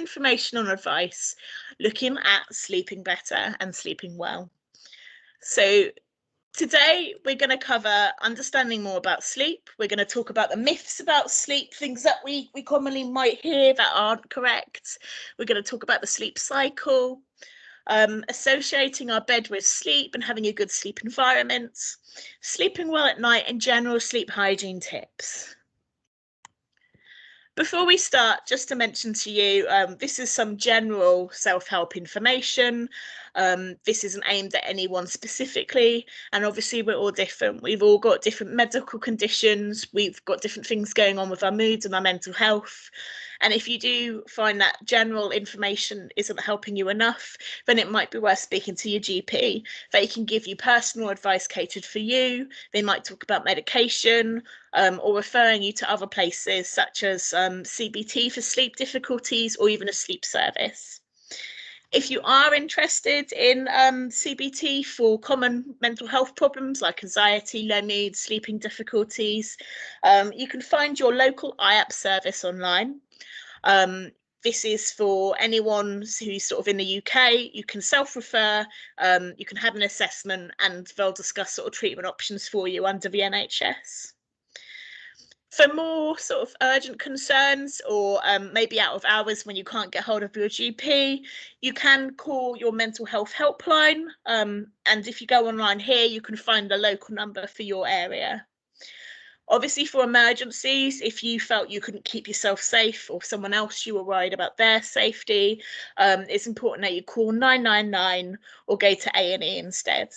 information and advice looking at sleeping better and sleeping well. So today we're going to cover understanding more about sleep. We're going to talk about the myths about sleep, things that we commonly might hear that aren't correct. We're going to talk about the sleep cycle, associating our bed with sleep and having a good sleep environment, sleeping well at night, and general sleep hygiene tips. Before we start, just to mention to you, this is some general self-help information. This isn't aimed at anyone specifically, and obviously we're all different. We've all got different medical conditions. We've got different things going on with our moods and our mental health. And if you do find that general information isn't helping you enough, then it might be worth speaking to your GP. They can give you personal advice catered for you. They might talk about medication, or referring you to other places such as CBT for sleep difficulties, or even a sleep service. If you are interested in CBT for common mental health problems like anxiety, low mood, sleeping difficulties, you can find your local IAPT service online. This is for anyone who's sort of in the UK. You can self-refer, you can have an assessment, and they'll discuss sort of treatment options for you under the NHS. For more sort of urgent concerns, or maybe out of hours when you can't get hold of your GP, you can call your mental health helpline. And if you go online here, you can find the local number for your area. Obviously, for emergencies, if you felt you couldn't keep yourself safe or someone else you were worried about their safety, it's important that you call 999 or go to A&E instead.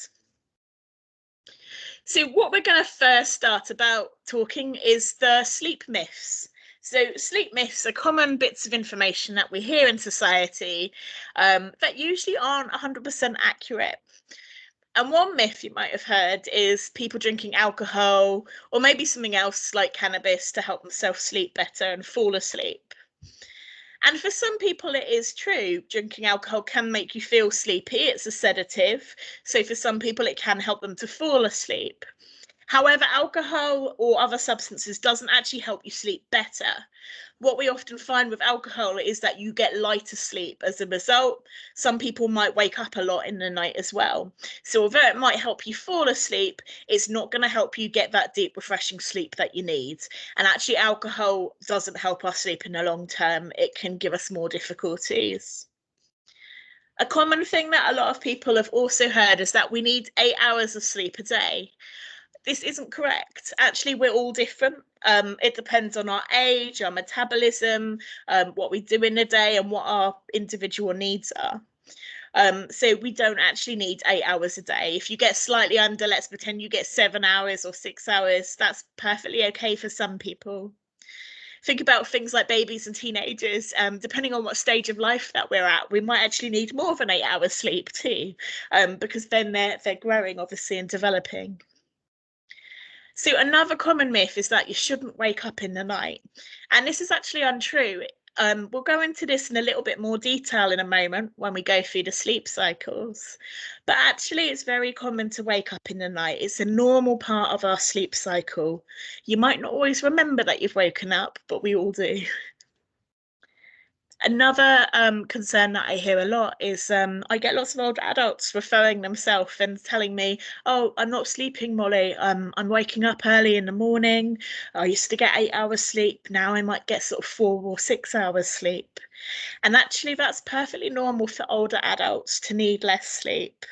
So what we're going to first start about talking is the sleep myths. So sleep myths are common bits of information that we hear in society that usually aren't 100% accurate. And one myth you might have heard is people drinking alcohol or maybe something else like cannabis to help themselves sleep better and fall asleep. And for some people, it is true. Drinking alcohol can make you feel sleepy. It's a sedative. So for some people, it can help them to fall asleep. However, alcohol or other substances doesn't actually help you sleep better. What we often find with alcohol is that you get lighter sleep as a result. Some people might wake up a lot in the night as well. So although it might help you fall asleep, it's not going to help you get that deep, refreshing sleep that you need. And actually, alcohol doesn't help us sleep in the long term. It can give us more difficulties. A common thing that a lot of people have also heard is that we need 8 hours of sleep a day. This isn't correct. Actually, we're all different. It depends on our age, our metabolism, what we do in a day, and what our individual needs are. So we don't actually need 8 hours a day. If you get slightly under, let's pretend you get 7 hours or 6 hours, that's perfectly okay for some people. Think about things like babies and teenagers. Depending on what stage of life that we're at, we might actually need more than 8 hours sleep too, because then they're growing, obviously, and developing. So another common myth is that you shouldn't wake up in the night. And this is actually untrue. We'll go into this in a little bit more detail in a moment when we go through the sleep cycles. But actually, it's very common to wake up in the night. It's a normal part of our sleep cycle. You might not always remember that you've woken up, but we all do. Another concern that I hear a lot is I get lots of older adults referring themselves and telling me, oh, I'm not sleeping, Molly. I'm waking up early in the morning. I used to get 8 hours sleep. Now I might get sort of 4 or 6 hours sleep. And actually, that's perfectly normal for older adults to need less sleep.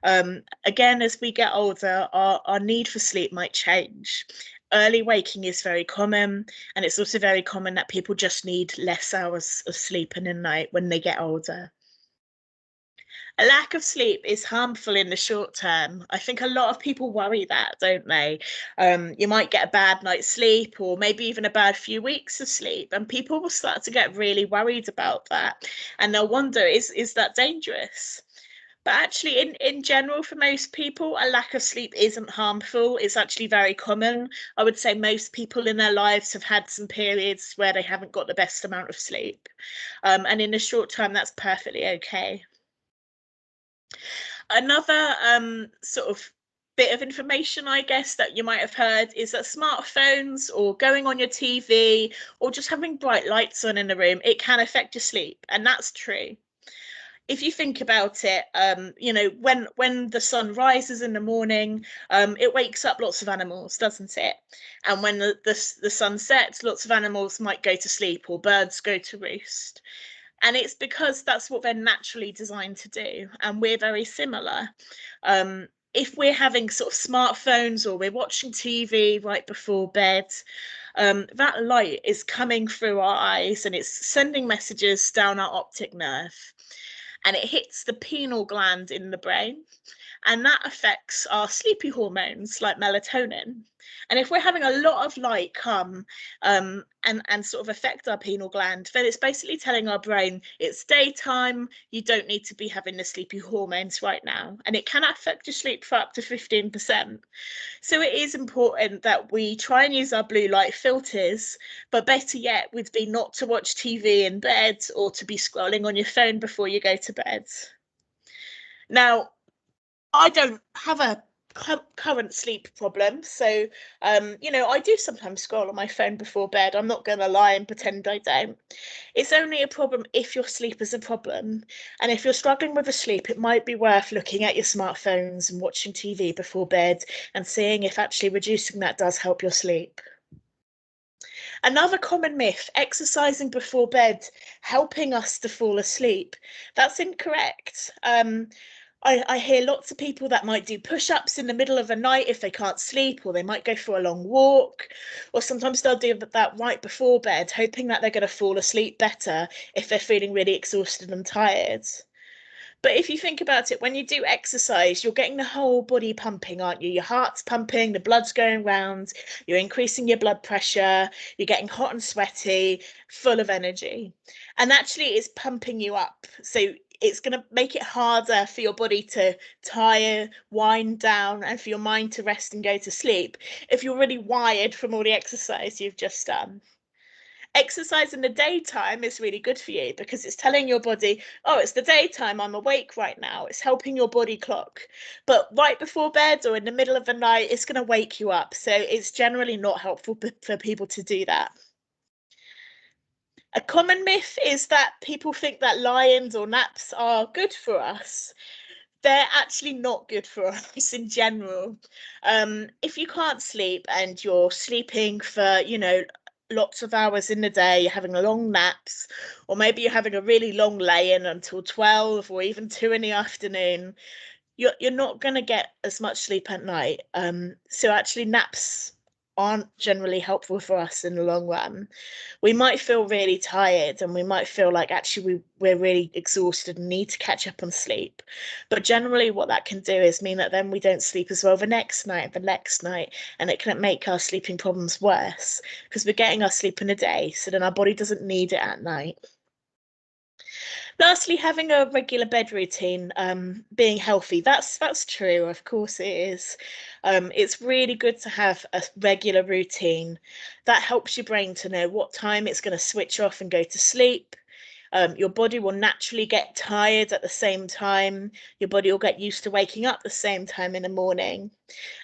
Again, as we get older, our need for sleep might change. Early waking is very common, and it's also very common that people just need less hours of sleep in a night when they get older. A lack of sleep is harmful in the short term. I think a lot of people worry that, don't they? You might get a bad night's sleep, or maybe even a bad few weeks of sleep, and people will start to get really worried about that, and they'll wonder, is that dangerous? But actually, in general, for most people, a lack of sleep isn't harmful. It's actually very common. I would say most people in their lives have had some periods where they haven't got the best amount of sleep. And in the short term, that's perfectly okay. Another sort of bit of information, I guess, that you might have heard is that smartphones or going on your TV or just having bright lights on in the room, it can affect your sleep. And that's true. If you think about it, when the sun rises in the morning, it wakes up lots of animals, doesn't it? And when the sun sets, lots of animals might go to sleep or birds go to roost. And it's because that's what they're naturally designed to do. And we're very similar. If we're having sort of smartphones or we're watching TV right before bed, that light is coming through our eyes and it's sending messages down our optic nerve, and it hits the pineal gland in the brain, and that affects our sleepy hormones like melatonin. And if we're having a lot of light come and sort of affect our pineal gland, then it's basically telling our brain it's daytime, you don't need to be having the sleepy hormones right now. And it can affect your sleep for up to 15%. So it is important that we try and use our blue light filters, but better yet would be not to watch TV in bed or to be scrolling on your phone before you go to bed. Now, I don't have a current sleep problem, so I do sometimes scroll on my phone before bed. I'm not going to lie and pretend I don't. It's only a problem if your sleep is a problem, and if you're struggling with the sleep, it might be worth looking at your smartphones and watching TV before bed and seeing if actually reducing that does help your sleep. Another common myth, exercising before bed helping us to fall asleep. That's incorrect. I hear lots of people that might do push-ups in the middle of the night if they can't sleep, or they might go for a long walk, or sometimes they'll do that right before bed, hoping that they're going to fall asleep better if they're feeling really exhausted and tired. But if you think about it, when you do exercise, you're getting the whole body pumping, aren't you? Your heart's pumping, the blood's going round, you're increasing your blood pressure, you're getting hot and sweaty, full of energy. And actually, it's pumping you up. So it's going to make it harder for your body to tire, wind down, and for your mind to rest and go to sleep if you're really wired from all the exercise you've just done. Exercise in the daytime is really good for you because it's telling your body, oh, it's the daytime, I'm awake right now. It's helping your body clock. But right before bed or in the middle of the night, it's going to wake you up. So it's generally not helpful for people to do that. A common myth is that people think that lie-ins or naps are good for us. They're actually not good for us in general. If you can't sleep and you're sleeping for, lots of hours in the day, you're having long naps, or maybe you're having a really long lay-in until 12 or even 2 in the afternoon, you're not going to get as much sleep at night. So actually naps aren't generally helpful for us in the long run. We might feel really tired and we might feel like actually we're really exhausted and need to catch up on sleep. But generally what that can do is mean that then we don't sleep as well the next night, and it can make our sleeping problems worse because we're getting our sleep in the day, so then our body doesn't need it at night. Lastly, having a regular bed routine, being healthy, that's true, of course it is. It's really good to have a regular routine that helps your brain to know what time it's going to switch off and go to sleep. Your body will naturally get tired at the same time. Your body will get used to waking up the same time in the morning.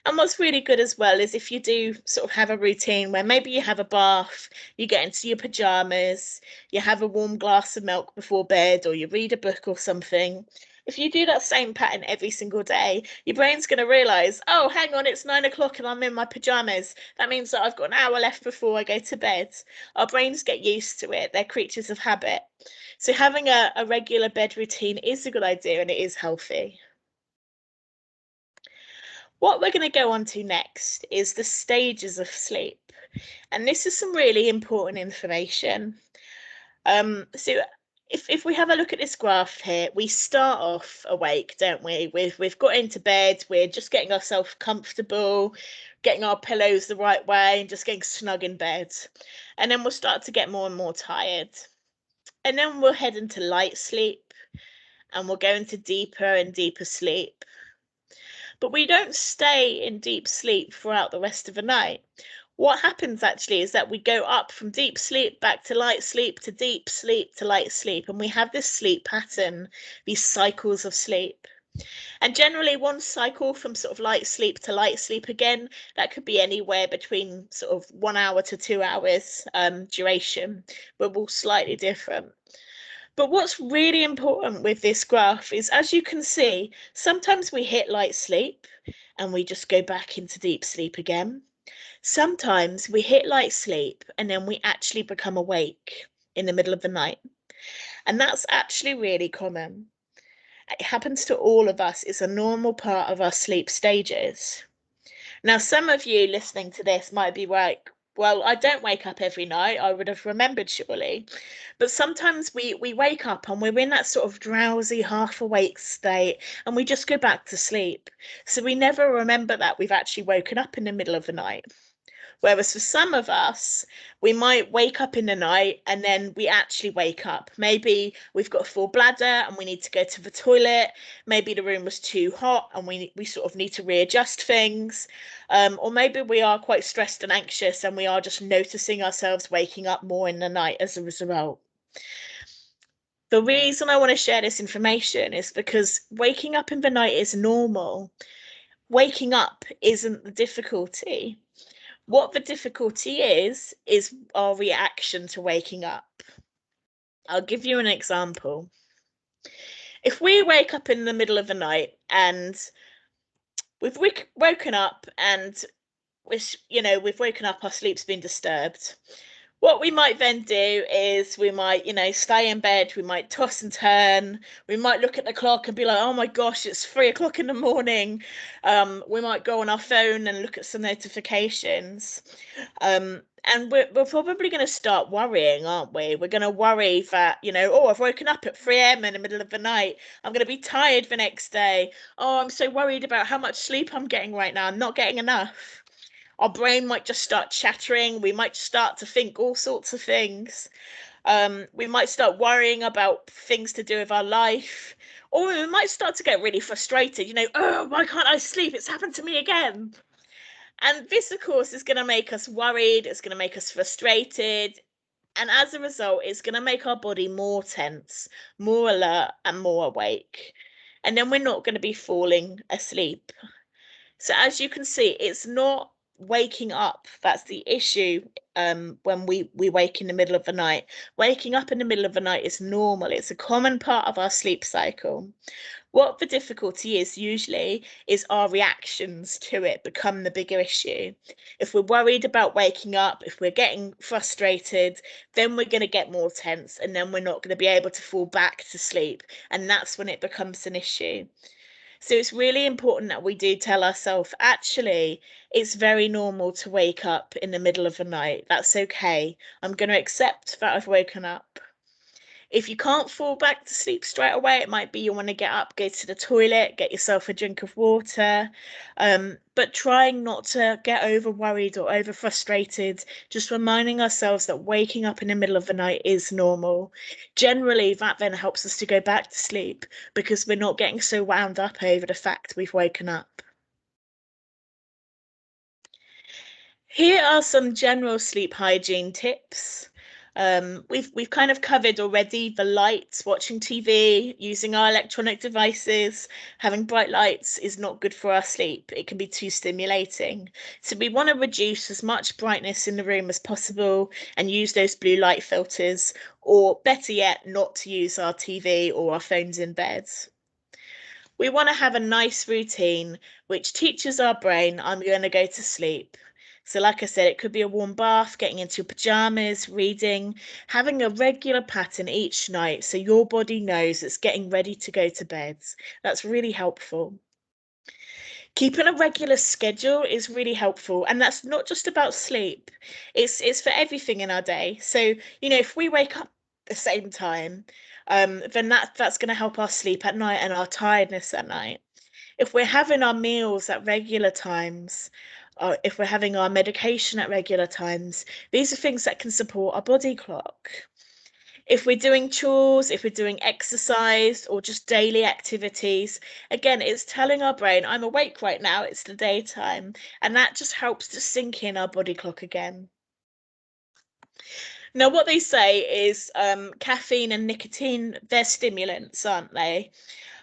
And what's really good as well is if you do sort of have a routine where maybe you have a bath, you get into your pajamas, you have a warm glass of milk before bed, or you read a book or something. If you do that same pattern every single day, your brain's going to realize, oh, hang on, it's 9 o'clock and I'm in my pajamas. That means that I've got an hour left before I go to bed. Our brains get used to it. They're creatures of habit. So having a regular bed routine is a good idea and it is healthy. What we're going to go on to next is the stages of sleep. And this is some really important information. So if we have a look at this graph here, we start off awake, don't we? We've got into bed, we're just getting ourselves comfortable, getting our pillows the right way and just getting snug in bed. And then we'll start to get more and more tired. And then we'll head into light sleep and we'll go into deeper and deeper sleep. But we don't stay in deep sleep throughout the rest of the night. What happens actually is that we go up from deep sleep back to light sleep to deep sleep to light sleep, and we have this sleep pattern, these cycles of sleep. And generally one cycle from sort of light sleep to light sleep again, that could be anywhere between sort of 1 hour to 2 hours duration, but all slightly different. But what's really important with this graph is, as you can see, sometimes we hit light sleep and we just go back into deep sleep again. Sometimes we hit light sleep and then we actually become awake in the middle of the night. And that's actually really common. It happens to all of us. It's a normal part of our sleep stages. Now, some of you listening to this might be like, well, I don't wake up every night. I would have remembered surely. But sometimes we wake up and we're in that sort of drowsy, half awake state and we just go back to sleep. So we never remember that we've actually woken up in the middle of the night. Whereas for some of us, we might wake up in the night and then we actually wake up. Maybe we've got a full bladder and we need to go to the toilet. Maybe the room was too hot and we sort of need to readjust things. Or maybe we are quite stressed and anxious and we are just noticing ourselves waking up more in the night as a result. The reason I want to share this information is because waking up in the night is normal. Waking up isn't the difficulty. What the difficulty is our reaction to waking up. I'll give you an example. If we wake up in the middle of the night and we've woken up and we've woken up, our sleep's been disturbed. What we might then do is we might, stay in bed, we might toss and turn, we might look at the clock and be like, oh my gosh, it's 3 o'clock in the morning. We might go on our phone and look at some notifications. And we're probably going to start worrying, aren't we? We're going to worry that, oh, I've woken up at 3 a.m. in the middle of the night. I'm going to be tired the next day. Oh, I'm so worried about how much sleep I'm getting right now. I'm not getting enough. Our brain might just start chattering. We might start to think all sorts of things. We might start worrying about things to do with our life. Or we might start to get really frustrated. Oh, why can't I sleep? It's happened to me again. And this, of course, is going to make us worried. It's going to make us frustrated. And as a result, it's going to make our body more tense, more alert, and more awake. And then we're not going to be falling asleep. So as you can see, it's not waking up that's the issue. When we wake in the middle of the night, waking up in the middle of the night is normal. It's a common part of our sleep cycle. What the difficulty is usually is our reactions to it become the bigger issue. If we're worried about waking up, if we're getting frustrated, then we're going to get more tense and then we're not going to be able to fall back to sleep, and that's when it becomes an issue. So it's really important that we do tell ourselves, actually, it's very normal to wake up in the middle of the night. That's okay. I'm going to accept that I've woken up. If you can't fall back to sleep straight away, it might be you want to get up, go to the toilet, get yourself a drink of water. But trying not to get over worried or over frustrated, just reminding ourselves that waking up in the middle of the night is normal. Generally, that then helps us to go back to sleep because we're not getting so wound up over the fact we've woken up. Here are some general sleep hygiene tips. We've kind of covered already the lights, watching TV, using our electronic devices. Having bright lights is not good for our sleep. It can be too stimulating. So we want to reduce as much brightness in the room as possible and use those blue light filters, or better yet, not to use our TV or our phones in bed. We want to have a nice routine which teaches our brain, I'm going to go to sleep. So like I said, it could be a warm bath, getting into your pajamas, reading, having a regular pattern each night so your body knows it's getting ready to go to bed. That's really helpful. Keeping a regular schedule is really helpful, and that's not just about sleep. It's for everything in our day. So, if we wake up the same time, then that's going to help our sleep at night and our tiredness at night. If we're having our meals at regular times, if we're having our medication at regular times, these are things that can support our body clock. If we're doing chores, if we're doing exercise or just daily activities, again, it's telling our brain, I'm awake right now, it's the daytime. And that just helps to sync in our body clock again. Now, what they say is caffeine and nicotine, they're stimulants, aren't they?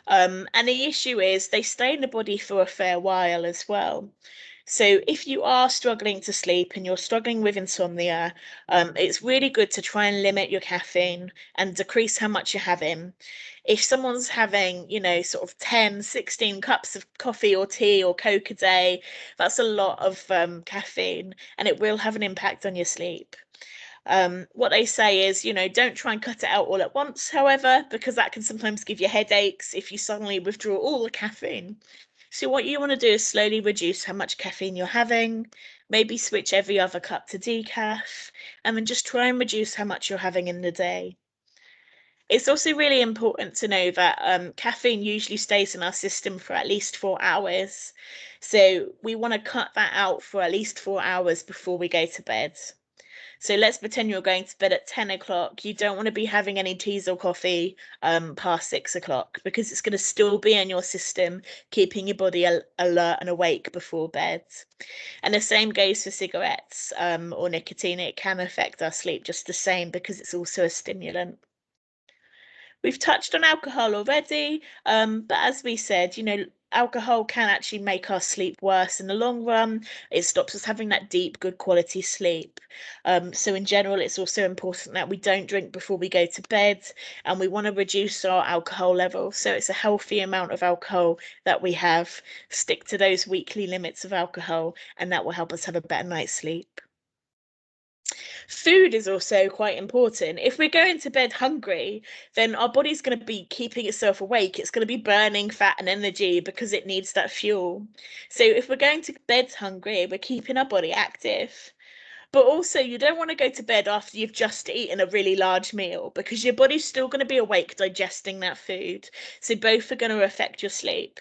And the issue is they stay in the body for a fair while as well. So if you are struggling to sleep and you're struggling with insomnia, it's really good to try and limit your caffeine and decrease how much you're having. If someone's having, sort of 10, 16 cups of coffee or tea or Coke a day, that's a lot of caffeine, and it will have an impact on your sleep. What they say is, don't try and cut it out all at once, however, because that can sometimes give you headaches if you suddenly withdraw all the caffeine. So what you want to do is slowly reduce how much caffeine you're having, maybe switch every other cup to decaf, and then just try and reduce how much you're having in the day. It's also really important to know that caffeine usually stays in our system for at least 4 hours. So we want to cut that out for at least 4 hours before we go to bed. So let's pretend you're going to bed at 10 o'clock. You don't want to be having any teas or coffee past 6 o'clock, because it's going to still be in your system, keeping your body alert and awake before bed. And the same goes for cigarettes or nicotine. It can affect our sleep just the same because it's also a stimulant. We've touched on alcohol already, but as we said, alcohol can actually make our sleep worse in the long run. It stops us having that deep, good quality sleep. So in general, it's also important that we don't drink before we go to bed, and we want to reduce our alcohol level. So it's a healthy amount of alcohol that we have. Stick to those weekly limits of alcohol, and that will help us have a better night's sleep. Food is also quite important. If we're going to bed hungry, then our body's going to be keeping itself awake. It's going to be burning fat and energy because it needs that fuel. So if we're going to bed hungry, we're keeping our body active. But also, you don't want to go to bed after you've just eaten a really large meal, because your body's still going to be awake digesting that food. So both are going to affect your sleep.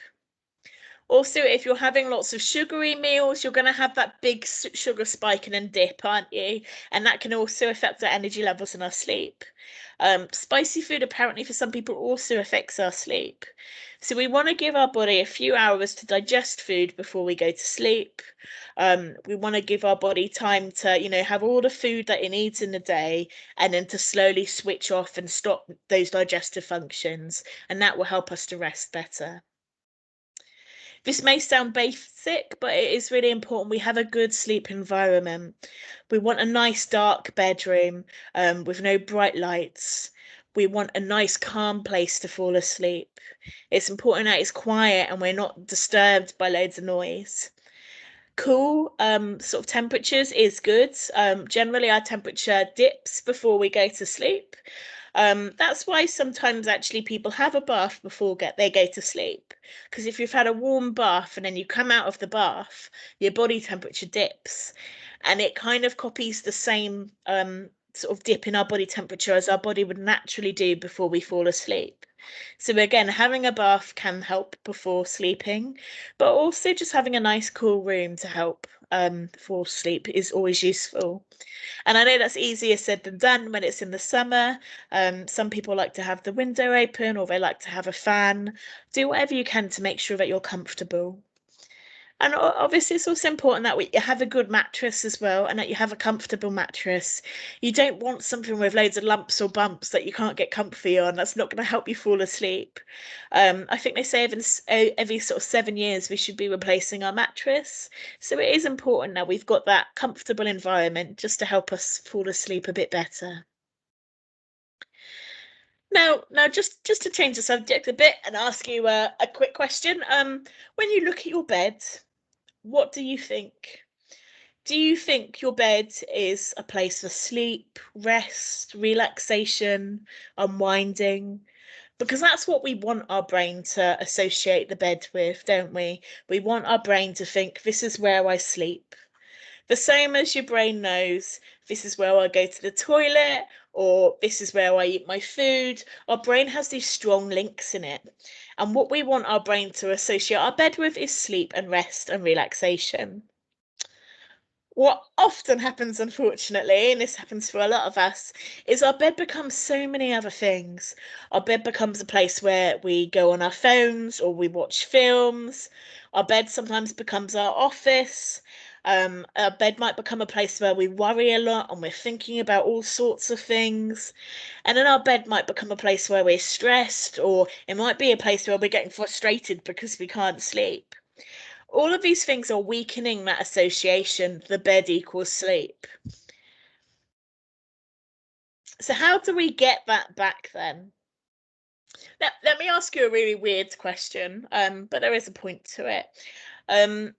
Also, if you're having lots of sugary meals, you're going to have that big sugar spike and then dip, aren't you? And that can also affect our energy levels and our sleep. Spicy food, apparently, for some people also affects our sleep. So we want to give our body a few hours to digest food before we go to sleep. We want to give our body time to, have all the food that it needs in the day, and then to slowly switch off and stop those digestive functions. And that will help us to rest better. This may sound basic, but it is really important we have a good sleep environment. We want a nice dark bedroom with no bright lights. We want a nice calm place to fall asleep. It's important that it's quiet and we're not disturbed by loads of noise. Cool sort of temperatures is good. Generally, our temperature dips before we go to sleep. That's why sometimes actually people have a bath before they go to sleep. Because if you've had a warm bath and then you come out of the bath, your body temperature dips. And it kind of copies the same sort of dip in our body temperature as our body would naturally do before we fall asleep. So again, having a bath can help before sleeping, but also just having a nice cool room to help fall asleep is always useful. And I know that's easier said than done when it's in the summer. Some people like to have the window open, or they like to have a fan. Do whatever you can to make sure that you're comfortable. And obviously, it's also important that you have a good mattress as well, and that you have a comfortable mattress. You don't want something with loads of lumps or bumps that you can't get comfy on. That's not going to help you fall asleep. I think they say every sort of 7 years we should be replacing our mattress. So it is important that we've got that comfortable environment just to help us fall asleep a bit better. Now, just to change the subject a bit and ask you a quick question. When you look at your bed, what do you think? Do you think your bed is a place for sleep, rest, relaxation, unwinding? Because that's what we want our brain to associate the bed with, don't we? We want our brain to think, this is where I sleep. The same as your brain knows, this is where I go to the toilet, or this is where I eat my food. Our brain has these strong links in it. And what we want our brain to associate our bed with is sleep and rest and relaxation. What often happens, unfortunately, and this happens for a lot of us, is our bed becomes so many other things. Our bed becomes a place where we go on our phones or we watch films. Our bed sometimes becomes our office. Our bed might become a place where we worry a lot and we're thinking about all sorts of things. And then our bed might become a place where we're stressed, or it might be a place where we're getting frustrated because we can't sleep. All of these things are weakening that association, the bed equals sleep. So how do we get that back then? Let me ask you a really weird question, but there is a point to it. Um,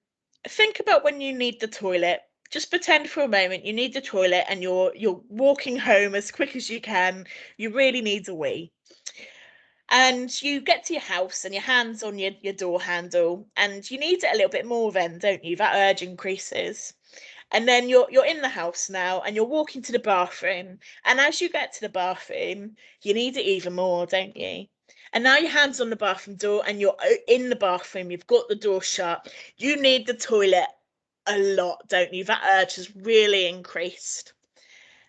think about when you need the toilet. Just pretend for a moment you need the toilet and you're walking home as quick as you can. You really need a wee. And you get to your house and your hand's on your door handle and you need it a little bit more then, don't you? That urge increases. And then you're in the house now and you're walking to the bathroom. And as you get to the bathroom, you need it even more, don't you? And now your hand's on the bathroom door and you're in the bathroom, you've got the door shut. You need the toilet a lot, don't you? That urge has really increased.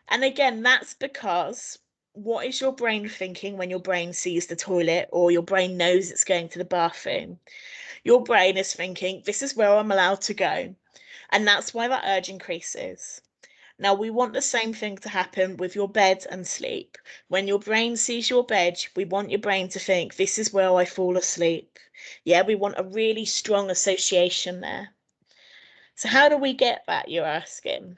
And again, that's because what is your brain thinking when your brain sees the toilet or your brain knows it's going to the bathroom? Your brain is thinking, this is where I'm allowed to go. And that's why that urge increases. Now, we want the same thing to happen with your bed and sleep. When your brain sees your bed, we want your brain to think, this is where I fall asleep. Yeah, we want a really strong association there. So, how do we get that, you're asking?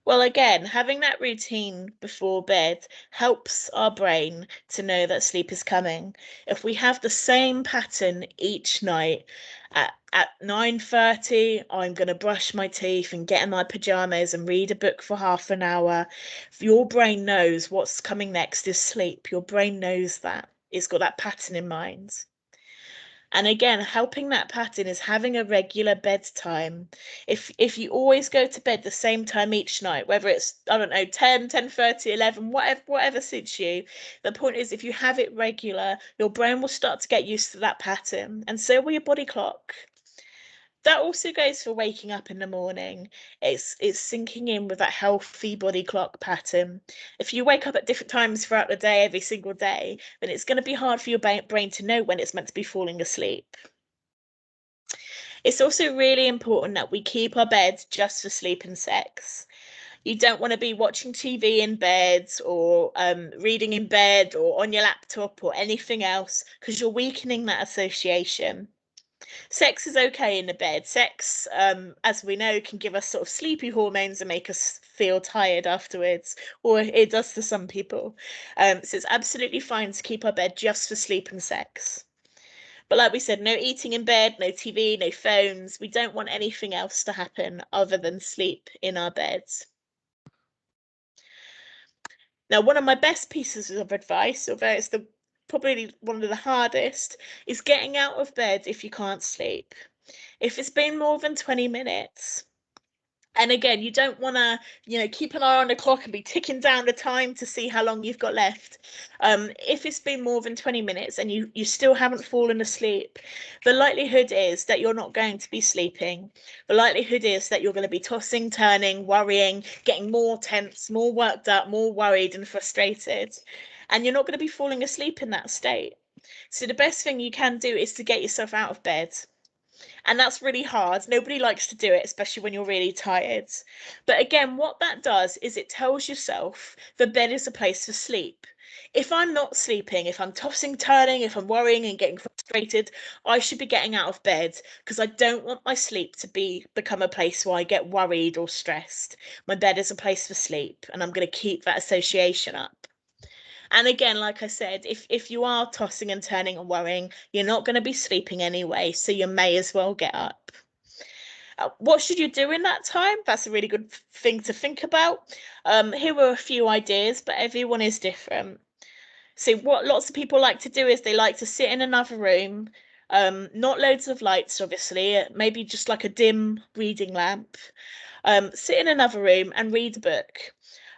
Well, again, having that routine before bed helps our brain to know that sleep is coming. If we have the same pattern each night, at 9:30, I'm going to brush my teeth and get in my pajamas and read a book for half an hour. Your brain knows what's coming next is sleep. Your brain knows that. It's got that pattern in mind. And again, helping that pattern is having a regular bedtime. If you always go to bed the same time each night, whether it's, I don't know, 10, 10:30, 11, whatever suits you, the point is if you have it regular, your brain will start to get used to that pattern, and so will your body clock. That also goes for waking up in the morning. It's syncing in with that healthy body clock pattern. If you wake up at different times throughout the day, every single day, then it's going to be hard for your brain to know when it's meant to be falling asleep. It's also really important that we keep our bed just for sleep and sex. You don't want to be watching TV in bed or reading in bed or on your laptop or anything else because you're weakening that association. Sex is okay in the bed. Sex, as we know, can give us sort of sleepy hormones and make us feel tired afterwards, or it does to some people. So it's absolutely fine to keep our bed just for sleep and sex. But like we said, no eating in bed, no TV, no phones. We don't want anything else to happen other than sleep in our beds. Now, one of my best pieces of advice, although it's probably one of the hardest, is getting out of bed if you can't sleep. If it's been more than 20 minutes, and again, you don't want to, keep an eye on the clock and be ticking down the time to see how long you've got left. If it's been more than 20 minutes and you still haven't fallen asleep, the likelihood is that you're not going to be sleeping. The likelihood is that you're going to be tossing, turning, worrying, getting more tense, more worked up, more worried and frustrated. And you're not going to be falling asleep in that state. So the best thing you can do is to get yourself out of bed. And that's really hard. Nobody likes to do it, especially when you're really tired. But again, what that does is it tells yourself the bed is a place for sleep. If I'm not sleeping, if I'm tossing, turning, if I'm worrying and getting frustrated, I should be getting out of bed because I don't want my sleep to become a place where I get worried or stressed. My bed is a place for sleep, and I'm going to keep that association up. And again, like I said, if you are tossing and turning and worrying, you're not going to be sleeping anyway, so you may as well get up. What should you do in that time? That's a really good thing to think about. Here are a few ideas, but everyone is different. So what lots of people like to do is they like to sit in another room, not loads of lights, obviously, maybe just like a dim reading lamp. Sit in another room and read a book.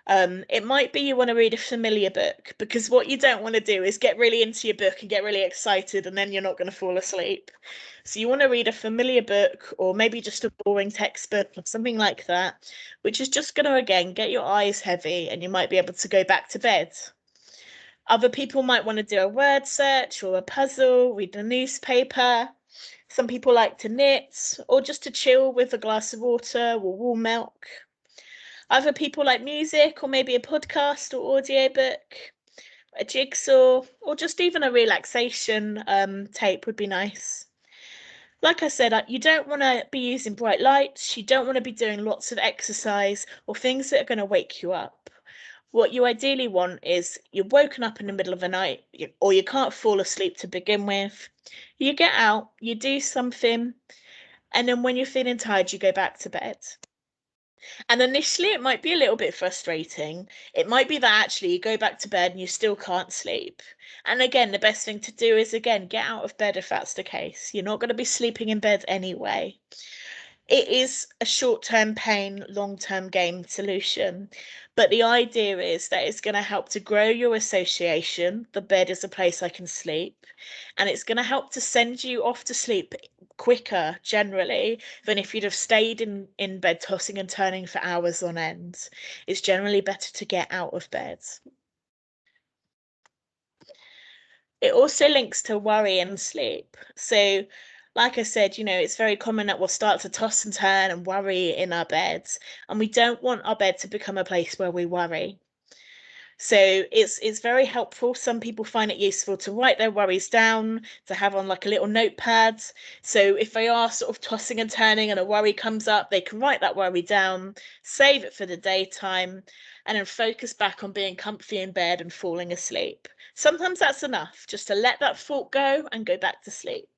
It might be you want to read a familiar book because what you don't want to do is get really into your book and get really excited and then you're not going to fall asleep. So you want to read a familiar book or maybe just a boring textbook or something like that, which is just going to, again, get your eyes heavy and you might be able to go back to bed. Other people might want to do a word search or a puzzle, read a newspaper. Some people like to knit or just to chill with a glass of water or warm milk. Other people like music or maybe a podcast or audiobook, a jigsaw, or just even a relaxation tape would be nice. Like I said, you don't want to be using bright lights. You don't want to be doing lots of exercise or things that are going to wake you up. What you ideally want is you're woken up in the middle of the night or you can't fall asleep to begin with. You get out, you do something, and then when you're feeling tired, you go back to bed. And initially, it might be a little bit frustrating. It might be that actually you go back to bed and you still can't sleep. And again, the best thing to do is, again, get out of bed if that's the case. You're not going to be sleeping in bed anyway. It is a short-term pain, long-term gain solution. But the idea is that it's going to help to grow your association. The bed is a place I can sleep. And it's going to help to send you off to sleep quicker generally than if you'd have stayed in bed tossing and turning for hours on end. It's generally better to get out of bed. It also links to worry and sleep. So, like I said, it's very common that we'll start to toss and turn and worry in our beds, and we don't want our bed to become a place where we worry. So it's very helpful. Some people find it useful to write their worries down, to have on like a little notepad. So if they are sort of tossing and turning and a worry comes up, they can write that worry down, save it for the daytime, and then focus back on being comfy in bed and falling asleep. Sometimes that's enough just to let that thought go and go back to sleep.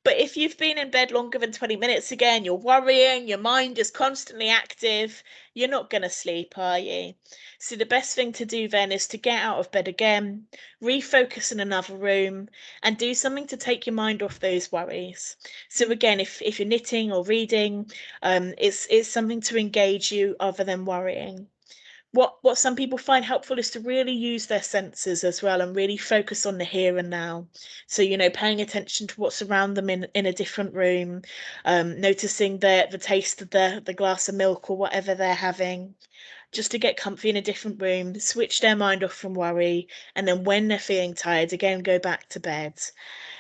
But if you've been in bed longer than 20 minutes again, you're worrying, your mind is constantly active, you're not going to sleep, are you? So the best thing to do then is to get out of bed again, refocus in another room, and do something to take your mind off those worries. So again, if you're knitting or reading, it's something to engage you other than worrying. What some people find helpful is to really use their senses as well and really focus on the here and now. So, paying attention to what's around them in a different room, noticing the taste of the glass of milk or whatever they're having, just to get comfy in a different room, switch their mind off from worry, and then when they're feeling tired, again, go back to bed.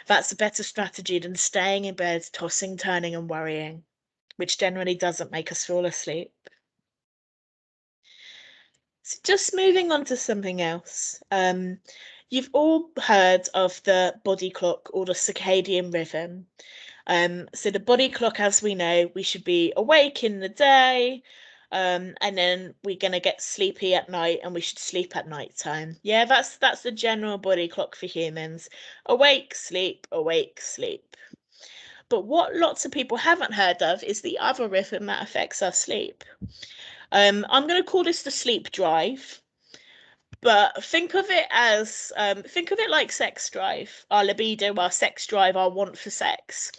That's a better strategy than staying in bed, tossing, turning, and worrying, which generally doesn't make us fall asleep. So just moving on to something else. You've all heard of the body clock or the circadian rhythm. So the body clock, as we know, we should be awake in the day, and then we're gonna get sleepy at night, and we should sleep at night time. Yeah, that's the general body clock for humans. Awake, sleep, awake, sleep. But what lots of people haven't heard of is the other rhythm that affects our sleep. I'm going to call this the sleep drive, but think of it like sex drive, our libido, our sex drive, our want for sex.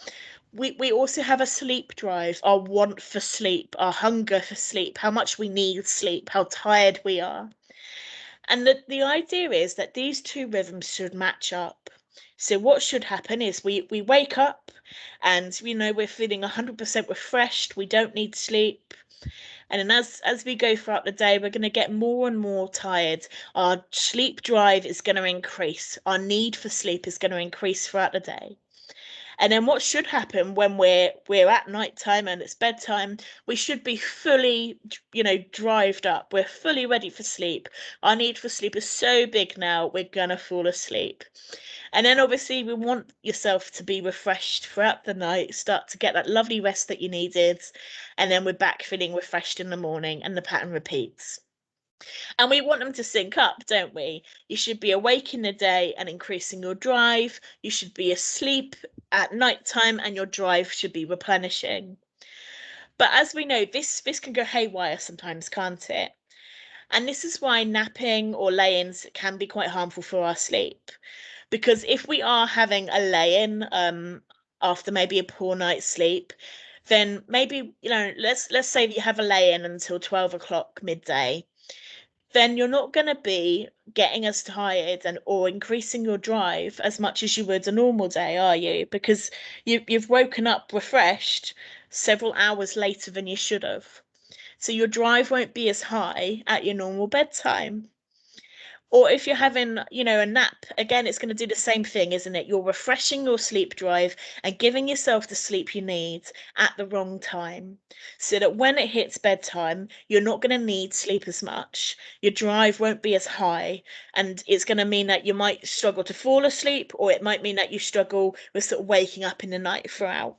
We also have a sleep drive, our want for sleep, our hunger for sleep, how much we need sleep, how tired we are. And the idea is that these two rhythms should match up. So what should happen is we wake up and we're feeling 100% refreshed, we don't need sleep. And then as we go throughout the day, we're going to get more and more tired. Our sleep drive is going to increase. Our need for sleep is going to increase throughout the day. And then what should happen when we're at nighttime and it's bedtime, we should be fully, drived up. We're fully ready for sleep. Our need for sleep is so big now, we're gonna fall asleep. And then obviously we want yourself to be refreshed throughout the night, start to get that lovely rest that you needed, and then we're back feeling refreshed in the morning and the pattern repeats. And we want them to sync up, don't we? You should be awake in the day and increasing your drive. You should be asleep at nighttime and your drive should be replenishing. But as we know, this can go haywire sometimes, can't it? And this is why napping or lay-ins can be quite harmful for our sleep. Because if we are having a lay-in after maybe a poor night's sleep, then maybe, let's say that you have a lay-in until 12 o'clock midday, then you're not going to be getting as tired or increasing your drive as much as you would a normal day, are you? Because you've woken up refreshed several hours later than you should have. So your drive won't be as high at your normal bedtime. Or if you're having, a nap, again, it's going to do the same thing, isn't it? You're refreshing your sleep drive and giving yourself the sleep you need at the wrong time. So that when it hits bedtime, you're not going to need sleep as much. Your drive won't be as high. And it's going to mean that you might struggle to fall asleep, or it might mean that you struggle with sort of waking up in the night throughout.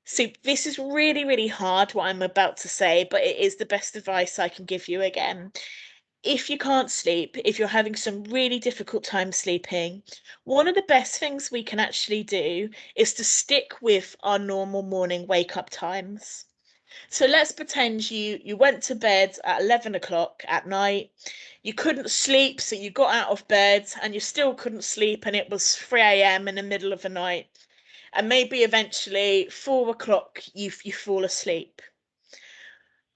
So this is really, really hard, what I'm about to say, but it is the best advice I can give you again. If you can't sleep, if you're having some really difficult time sleeping, one of the best things we can actually do is to stick with our normal morning wake up times. So let's pretend you went to bed at 11 o'clock at night. You couldn't sleep, so you got out of bed and you still couldn't sleep, and it was 3 a.m. in the middle of the night. And maybe eventually 4 o'clock you fall asleep.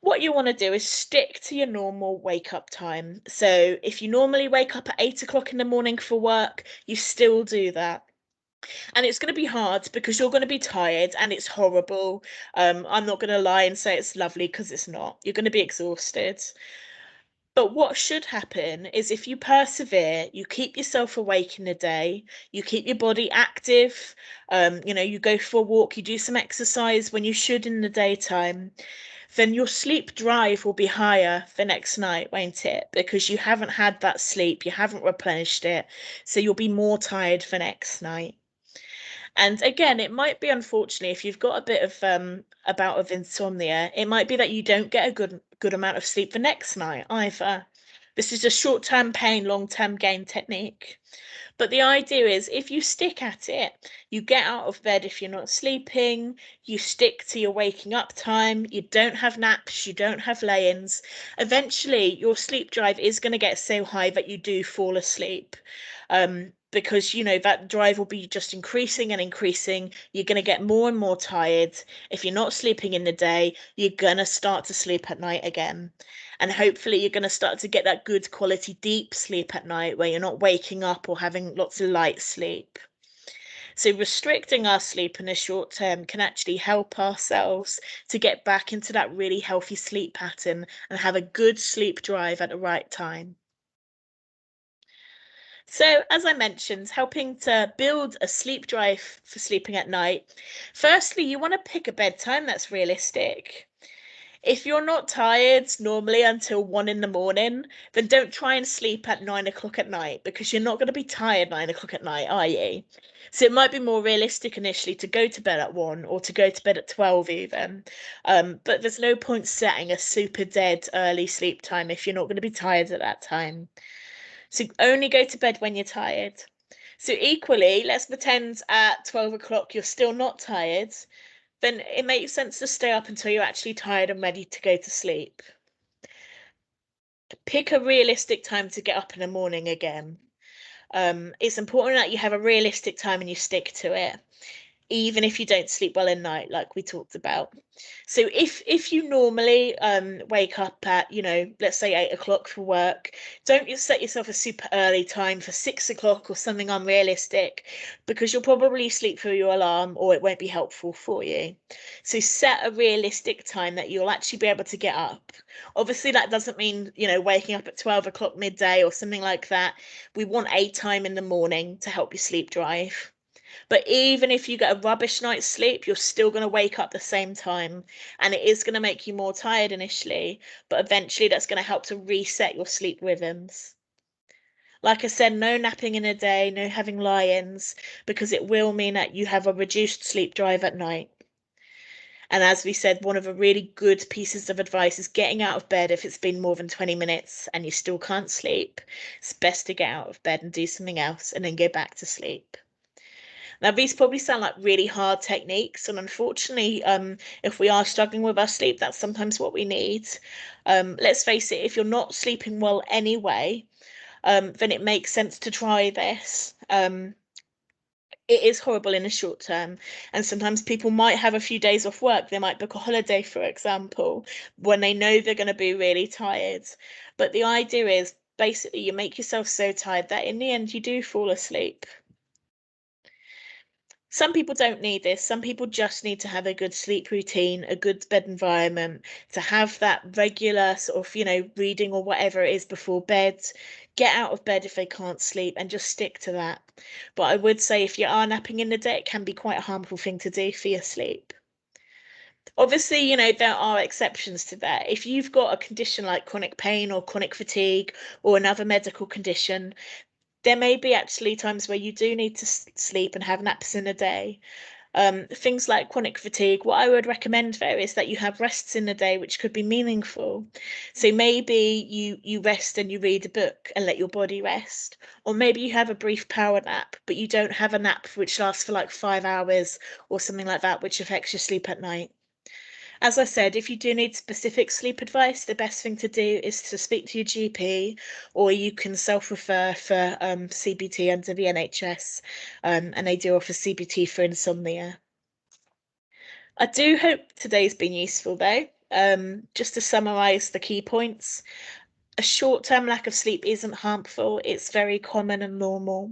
What you want to do is stick to your normal wake up time. So if you normally wake up at 8 o'clock in the morning for work, you still do that. And it's going to be hard because you're going to be tired and it's horrible. I'm not going to lie and say it's lovely, because it's not. You're going to be exhausted. But what should happen is, if you persevere, you keep yourself awake in the day, you keep your body active, you go for a walk, you do some exercise when you should in the daytime, then your sleep drive will be higher the next night, won't it? Because you haven't had that sleep, you haven't replenished it, so you'll be more tired the next night. And again, it might be, unfortunately, if you've got a bit of a bout of insomnia, it might be that you don't get a good amount of sleep the next night either. This is a short-term pain, long-term gain technique. But the idea is, if you stick at it, you get out of bed if you're not sleeping, you stick to your waking up time, you don't have naps, you don't have lay-ins, eventually your sleep drive is going to get so high that you do fall asleep. Because that drive will be just increasing and increasing. You're going to get more and more tired. If you're not sleeping in the day, you're going to start to sleep at night again. And hopefully you're going to start to get that good quality deep sleep at night, where you're not waking up or having lots of light sleep. So restricting our sleep in the short term can actually help ourselves to get back into that really healthy sleep pattern and have a good sleep drive at the right time. So, as I mentioned, helping to build a sleep drive for sleeping at night. Firstly, you want to pick a bedtime that's realistic. If you're not tired normally until 1 in the morning, then don't try and sleep at 9 o'clock at night, because you're not going to be tired 9 o'clock at night, are you? So it might be more realistic initially to go to bed at 1, or to go to bed at 12 even. But there's no point setting a super dead early sleep time if you're not going to be tired at that time. So only go to bed when you're tired. So equally, let's pretend at 12 o'clock you're still not tired, then it makes sense to stay up until you're actually tired and ready to go to sleep. Pick a realistic time to get up in the morning again. It's important that you have a realistic time and you stick to it, even if you don't sleep well at night, like we talked about. So if you normally wake up at, let's say 8 o'clock for work, don't just set yourself a super early time for 6 o'clock or something unrealistic, because you'll probably sleep through your alarm, or it won't be helpful for you. So set a realistic time that you'll actually be able to get up. Obviously, that doesn't mean, waking up at 12 o'clock midday or something like that. We want a time in the morning to help your sleep drive. But even if you get a rubbish night's sleep, you're still going to wake up the same time. And it is going to make you more tired initially, but eventually that's going to help to reset your sleep rhythms. Like I said, no napping in a day, no having lie-ins, because it will mean that you have a reduced sleep drive at night. And as we said, one of the really good pieces of advice is getting out of bed if it's been more than 20 minutes and you still can't sleep. It's best to get out of bed and do something else and then go back to sleep. Now, these probably sound like really hard techniques, and unfortunately, if we are struggling with our sleep, that's sometimes what we need. Let's face it, if you're not sleeping well anyway, then it makes sense to try this. It is horrible in the short term, and sometimes people might have a few days off work. They might book a holiday, for example, when they know they're going to be really tired. But the idea is, basically, you make yourself so tired that in the end you do fall asleep. Some people don't need this. Some people just need to have a good sleep routine, a good bed environment, to have that regular sort of, reading or whatever it is before bed, get out of bed if they can't sleep and just stick to that. But I would say if you are napping in the day, it can be quite a harmful thing to do for your sleep. Obviously, there are exceptions to that. If you've got a condition like chronic pain or chronic fatigue or another medical condition, there may be actually times where you do need to sleep and have naps in a day. Things like chronic fatigue, what I would recommend there is that you have rests in the day which could be meaningful. So maybe you rest and you read a book and let your body rest, or maybe you have a brief power nap, but you don't have a nap which lasts for like 5 hours or something like that, which affects your sleep at night. As I said, if you do need specific sleep advice, the best thing to do is to speak to your GP, or you can self-refer for CBT under the NHS, and they do offer CBT for insomnia. I do hope today's been useful though. Just to summarize the key points, a short-term lack of sleep isn't harmful. It's very common and normal.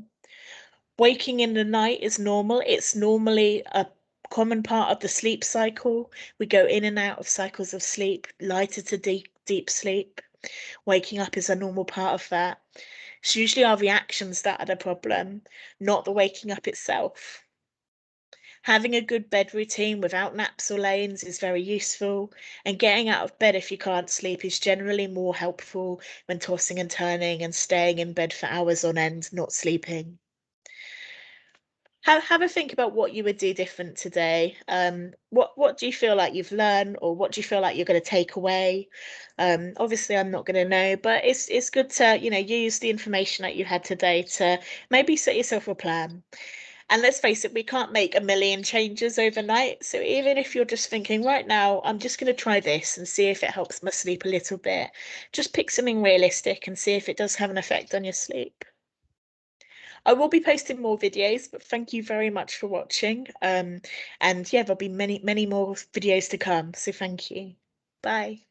Waking in the night is normal. It's normally a common part of the sleep cycle. We go in and out of cycles of sleep, lighter to deep sleep. Waking up is a normal part of that. It's usually our reactions that are the problem, not the waking up itself. Having a good bed routine without naps or lay-ins is very useful, and getting out of bed if you can't sleep is generally more helpful when tossing and turning and staying in bed for hours on end, not sleeping. Have a think about what you would do different today. What do you feel like you've learned, or what do you feel like you're going to take away? Obviously, I'm not going to know, but it's good to use the information that you had today to maybe set yourself a plan. And let's face it, we can't make a million changes overnight. So even if you're just thinking right now, I'm just going to try this and see if it helps my sleep a little bit, just pick something realistic and see if it does have an effect on your sleep. I will be posting more videos, but thank you very much for watching. And yeah, there'll be many more videos to come. So thank you. Bye.